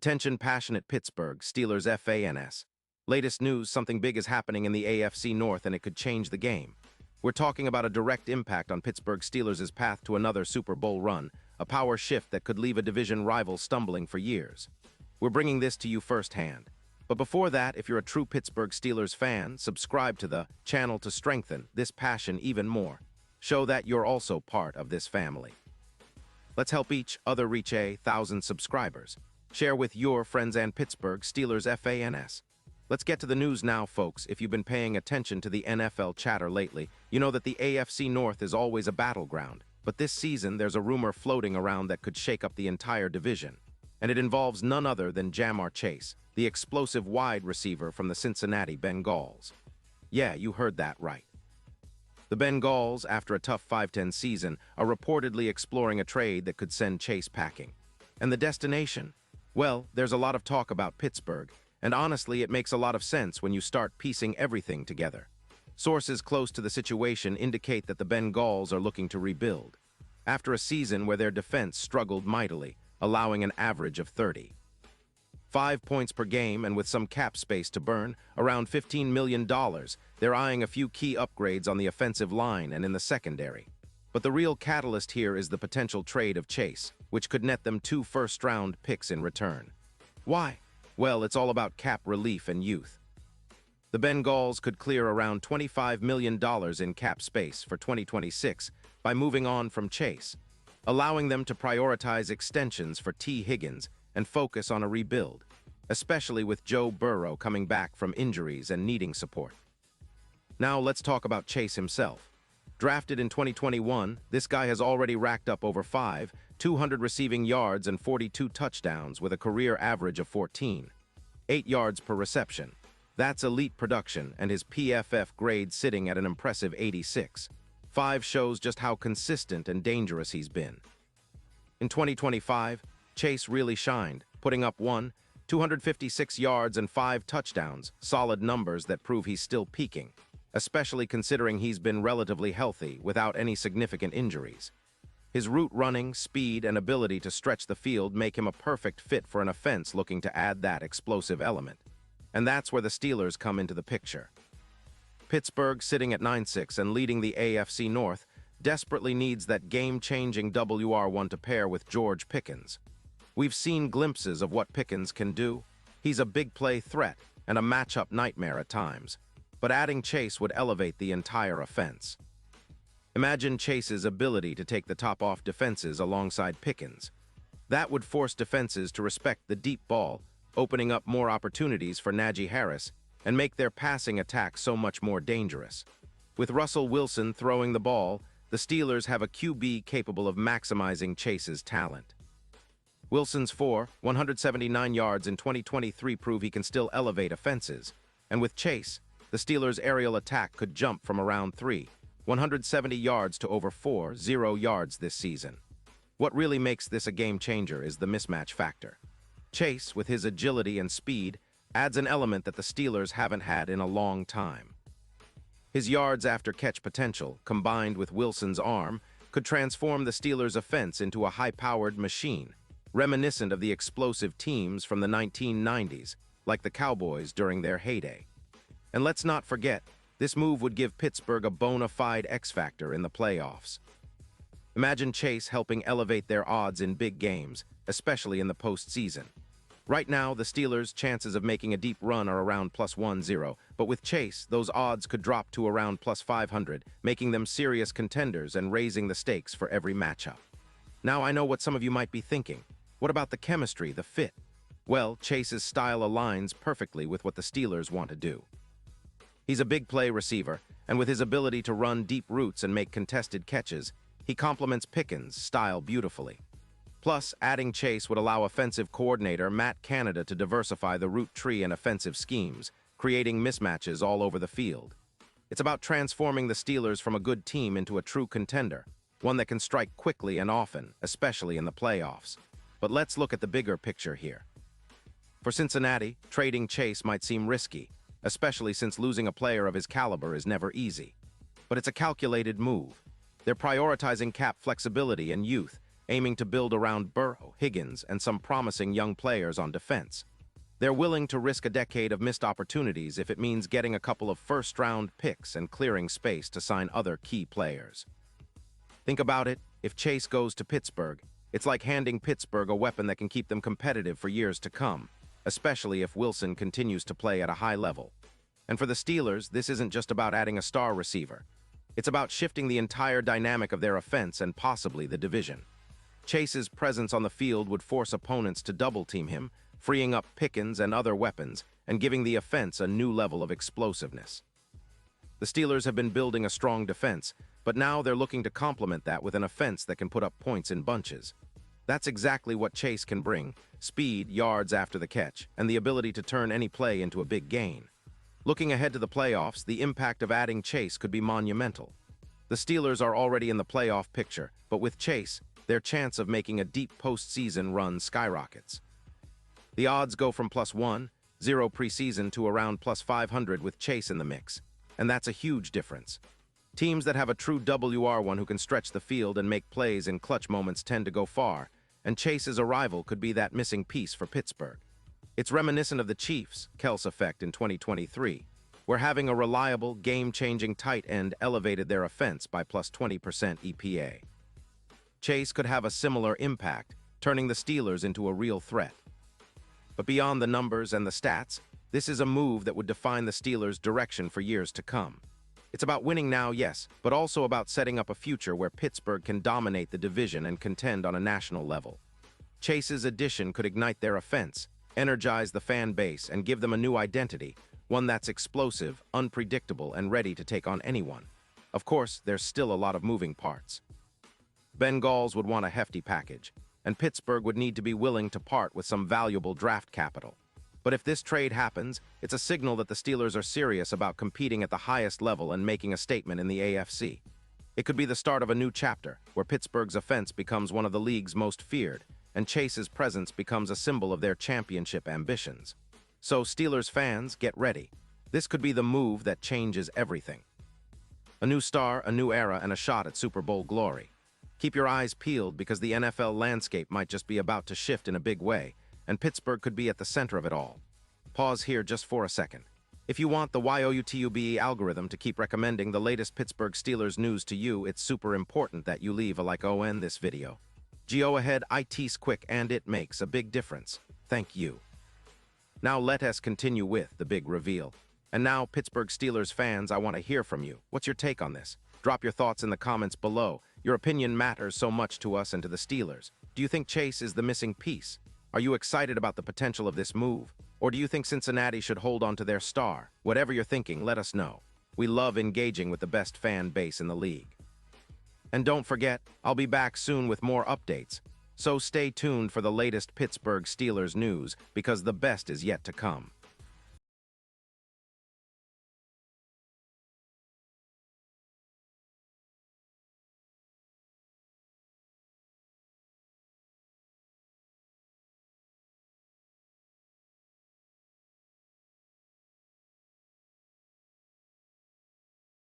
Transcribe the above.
Attention passionate Pittsburgh Steelers fans. Latest news, something big is happening in the AFC North and it could change the game. We're talking about a direct impact on Pittsburgh Steelers' path to another Super Bowl run, a power shift that could leave a division rival stumbling for years. We're bringing this to you firsthand. But before that, if you're a true Pittsburgh Steelers fan, subscribe to the channel to strengthen this passion even more. Show that you're also part of this family. Let's help each other reach 1,000 subscribers. Share with your friends and Pittsburgh Steelers fans. Let's get to the news now, folks. If you've been paying attention to the NFL chatter lately, you know that the AFC North is always a battleground. But this season, there's a rumor floating around that could shake up the entire division. And it involves none other than Ja'Marr Chase, the explosive wide receiver from the Cincinnati Bengals. Yeah, you heard that right. The Bengals, after a tough 5-10 season, are reportedly exploring a trade that could send Chase packing. And the destination? Well, there's a lot of talk about Pittsburgh, and honestly, it makes a lot of sense when you start piecing everything together. Sources close to the situation indicate that the Bengals are looking to rebuild, after a season where their defense struggled mightily, allowing an average of 30. 5 points per game, and with some cap space to burn, around $15 million, they're eyeing a few key upgrades on the offensive line and in the secondary. But the real catalyst here is the potential trade of Chase, which could net them 2 first-round picks in return. Why? Well, it's all about cap relief and youth. The Bengals could clear around $25 million in cap space for 2026 by moving on from Chase, allowing them to prioritize extensions for T. Higgins and focus on a rebuild, especially with Joe Burrow coming back from injuries and needing support. Now let's talk about Chase himself. Drafted in 2021, this guy has already racked up over 200 receiving yards and 42 touchdowns with a career average of 14. 8 yards per reception. That's elite production, and his PFF grade sitting at an impressive 86. 5 shows just how consistent and dangerous he's been. In 2025, Chase really shined, putting up 256 yards and 5 touchdowns, solid numbers that prove he's still peaking, especially considering he's been relatively healthy without any significant injuries. His route running, speed, and ability to stretch the field make him a perfect fit for an offense looking to add that explosive element. And that's where the Steelers come into the picture. Pittsburgh, sitting at 9-6 and leading the AFC North, desperately needs that game-changing WR1 to pair with George Pickens. We've seen glimpses of what Pickens can do. He's a big play threat and a matchup nightmare at times. But adding Chase would elevate the entire offense. Imagine Chase's ability to take the top off defenses alongside Pickens. That would force defenses to respect the deep ball, opening up more opportunities for Najee Harris and make their passing attack so much more dangerous. With Russell Wilson throwing the ball, the Steelers have a QB capable of maximizing Chase's talent. Wilson's 179 yards in 2023 prove he can still elevate offenses, and with Chase, the Steelers' aerial attack could jump from around 170 yards to over 40 yards this season. What really makes this a game-changer is the mismatch factor. Chase, with his agility and speed, adds an element that the Steelers haven't had in a long time. His yards after catch potential, combined with Wilson's arm, could transform the Steelers' offense into a high-powered machine, reminiscent of the explosive teams from the 1990s, like the Cowboys during their heyday. And let's not forget, this move would give Pittsburgh a bona fide X-factor in the playoffs. Imagine Chase helping elevate their odds in big games, especially in the postseason. Right now, the Steelers' chances of making a deep run are around +10, but with Chase, those odds could drop to around +500, making them serious contenders and raising the stakes for every matchup. Now, I know what some of you might be thinking. What about the chemistry, the fit? Well, Chase's style aligns perfectly with what the Steelers want to do. He's a big play receiver, and with his ability to run deep routes and make contested catches, he complements Pickens' style beautifully. Plus, adding Chase would allow offensive coordinator Matt Canada to diversify the route tree and offensive schemes, creating mismatches all over the field. It's about transforming the Steelers from a good team into a true contender, one that can strike quickly and often, especially in the playoffs. But let's look at the bigger picture here. For Cincinnati, trading Chase might seem risky, especially since losing a player of his caliber is never easy. But it's a calculated move. They're prioritizing cap flexibility and youth, aiming to build around Burrow, Higgins, and some promising young players on defense. They're willing to risk a decade of missed opportunities if it means getting a couple of first-round picks and clearing space to sign other key players. Think about it, if Chase goes to Pittsburgh, it's like handing Pittsburgh a weapon that can keep them competitive for years to come, especially if Wilson continues to play at a high level. And for the Steelers, this isn't just about adding a star receiver. It's about shifting the entire dynamic of their offense and possibly the division. Chase's presence on the field would force opponents to double-team him, freeing up Pickens and other weapons and giving the offense a new level of explosiveness. The Steelers have been building a strong defense, but now they're looking to complement that with an offense that can put up points in bunches. That's exactly what Chase can bring: speed, yards after the catch, and the ability to turn any play into a big gain. Looking ahead to the playoffs, the impact of adding Chase could be monumental. The Steelers are already in the playoff picture, but with Chase, their chance of making a deep postseason run skyrockets. The odds go from +1, 0 preseason to around +500 with Chase in the mix, and that's a huge difference. Teams that have a true WR1 who can stretch the field and make plays in clutch moments tend to go far, and Chase's arrival could be that missing piece for Pittsburgh. It's reminiscent of the Chiefs' Kels effect in 2023, where having a reliable, game-changing tight end elevated their offense by +20% EPA. Chase could have a similar impact, turning the Steelers into a real threat. But beyond the numbers and the stats, this is a move that would define the Steelers' direction for years to come. It's about winning now, yes, but also about setting up a future where Pittsburgh can dominate the division and contend on a national level. Chase's addition could ignite their offense, energize the fan base, and give them a new identity, one that's explosive, unpredictable, and ready to take on anyone. Of course, there's still a lot of moving parts. Bengals would want a hefty package, and Pittsburgh would need to be willing to part with some valuable draft capital. But if this trade happens, it's a signal that the Steelers are serious about competing at the highest level and making a statement in the AFC. It could be the start of a new chapter, where Pittsburgh's offense becomes one of the league's most feared, and Chase's presence becomes a symbol of their championship ambitions. So, Steelers fans, get ready. This could be the move that changes everything. A new star, a new era, and a shot at Super Bowl glory. Keep your eyes peeled because the NFL landscape might just be about to shift in a big way, and Pittsburgh could be at the center of it all. Pause here just for a second. If you want the YOUTUBE algorithm to keep recommending the latest Pittsburgh Steelers news to you, it's super important that you leave a like on this video. Go ahead, it's quick and it makes a big difference. Thank you. Now let us continue with the big reveal. And now, Pittsburgh Steelers fans, I want to hear from you. What's your take on this? Drop your thoughts in the comments below. Your opinion matters so much to us and to the Steelers. Do you think Chase is the missing piece? Are you excited about the potential of this move? Or do you think Cincinnati should hold on to their star? Whatever you're thinking, let us know. We love engaging with the best fan base in the league. And don't forget, I'll be back soon with more updates. So stay tuned for the latest Pittsburgh Steelers news because the best is yet to come.